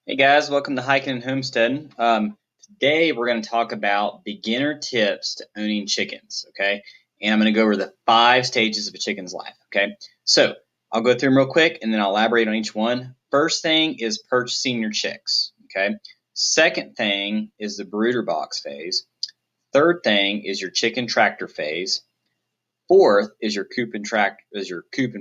Hey guys, welcome to Hiking and Homesteading. Today we're going to talk about beginner tips to owning chickens, okay? And I'm going to go over the 5 stages of a chicken's life, okay? So I'll go through them real quick and then I'll elaborate on each one. First thing is purchasing your chicks, okay? Second thing is the brooder box phase. Third thing is your chicken tractor phase. Fourth is your coop and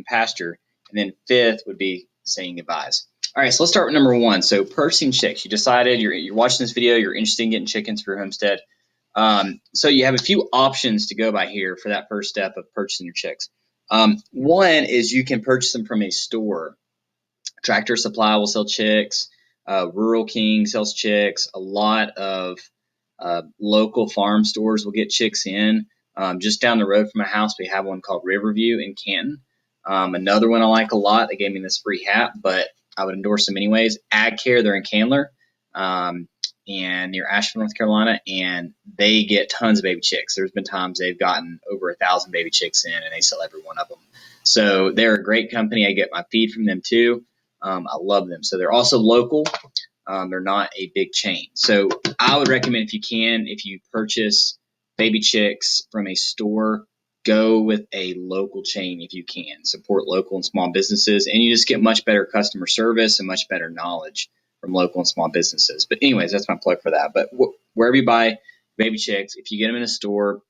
pasture, and then fifth would be saying goodbyes. All right, so let's start with number 1. So purchasing chicks. You decided you're watching this video. You're interested in getting chickens for your homestead. So you have a few options to go by here for that first step of purchasing your chicks. One is you can purchase them from a store. Tractor Supply will sell chicks. Rural King sells chicks. A lot of local farm stores will get chicks in. Just down the road from my house, we have one called Riverview in Canton. Another one I like a lot. They gave me this free hat, but I would endorse them anyways. Ag Care, they're in Candler and near Asheville, North Carolina, and they get tons of baby chicks. There's been times they've gotten over 1,000 baby chicks in, and they sell every one of them. So they're a great company. I get my feed from them too. I love them. So they're also local. They're not a big chain. So I would recommend if you can, if you purchase baby chicks from a store, go with a local chain if you can. Support local and small businesses, and you just get much better customer service and much better knowledge from local and small businesses. But anyways, that's my plug for that. But wherever you buy baby chicks, if you get them in a store,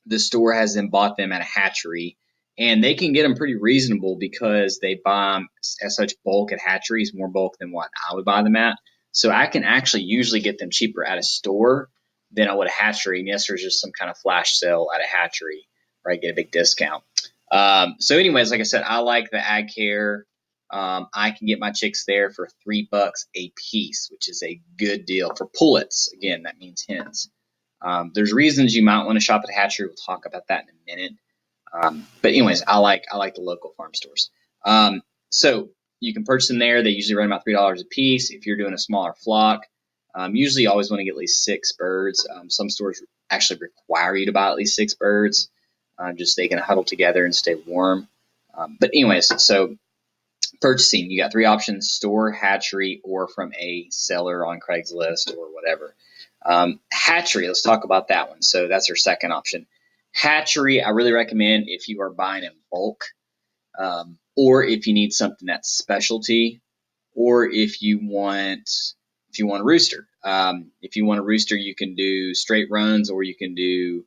the store has them bought them at a hatchery, and they can get them pretty reasonable because they buy them as such bulk at hatcheries, more bulk than what I would buy them at. So I can actually usually get them cheaper at a store than I would a hatchery. And yes, there's just some kind of flash sale at a hatchery where I get a big discount. So anyways, like I said, I like the Ag Care. I can get my chicks there for $3 a piece, which is a good deal for pullets. Again, that means hens. There's reasons you might want to shop at a hatchery. We'll talk about that in a minute. But anyways, I like the local farm stores. So you can purchase them there. They usually run about $3 a piece. If you're doing a smaller flock, usually you always want to get at least 6 birds. Some stores actually require you to buy at least 6 birds, just so they can huddle together and stay warm. But anyways, so purchasing, you got 3 options: store, hatchery, or from a seller on Craigslist or whatever. Hatchery, let's talk about that one. So that's our second option. Hatchery, I really recommend if you are buying in bulk, or if you need something that's specialty, or if you want a rooster. If you want a rooster, you can do straight runs, or you can do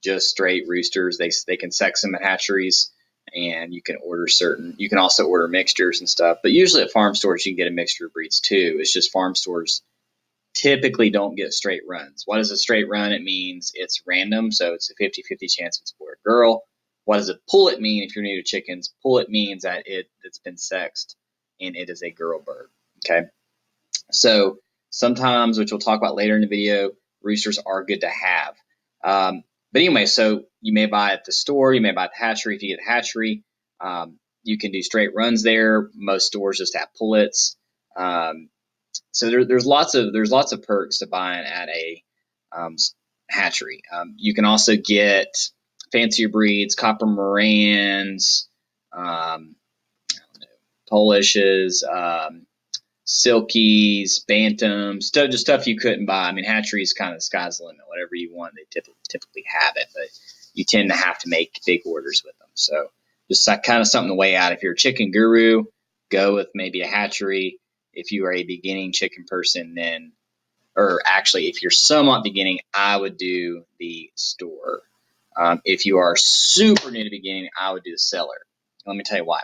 just straight roosters. They can sex them at hatcheries, and you can also order mixtures and stuff. But usually at farm stores, you can get a mixture of breeds too. It's just farm stores typically don't get straight runs. What is a straight run? It means it's random, so it's a 50-50 chance it's a boy or girl. What does a pullet mean if you're new to chickens? Pullet means that it's been sexed and it is a girl bird. Okay, so sometimes, which we'll talk about later in the video, roosters are good to have. But anyway, so you may buy at the store, you may buy at the hatchery. If you get a hatchery, you can do straight runs there. Most stores just have pullets. So there's lots of perks to buying at a hatchery. You can also get fancier breeds, copper Morans, Polishes, Silkies, Bantams, just stuff you couldn't buy. I mean, hatcheries kind of the sky's the limit. Whatever you want, they typically have it, but you tend to have to make big orders with them. So just kind of something to weigh out. If you're a chicken guru, go with maybe a hatchery. If you are a beginning chicken person, or actually, if you're somewhat beginning, I would do the store. If you are super new to beginning, I would do the seller. Let me tell you why.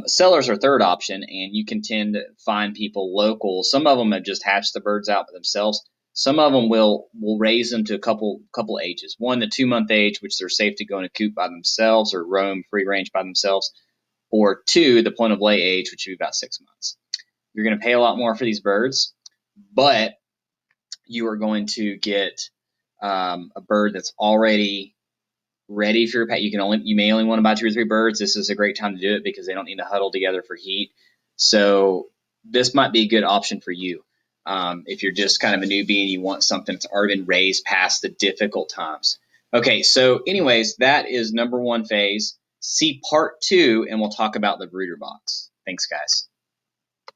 Sellers are third option, and you can tend to find people local. Some of them have just hatched the birds out by themselves. Some of them will raise them to a couple ages. 1 to 2 month age, which they're safe to go in a coop by themselves or roam free range by themselves, or 2, the point of lay age, which would be about 6 months. You're going to pay a lot more for these birds, but you are going to get a bird that's already ready for your pet. You may only want to buy 2 or 3 birds. This is a great time to do it because they don't need to huddle together for heat. So this might be a good option for you. If you're just kind of a newbie and you want something that's already been raised past the difficult times. Okay, so anyways, that is number 1 phase. See part 2, and we'll talk about the brooder box. Thanks, guys.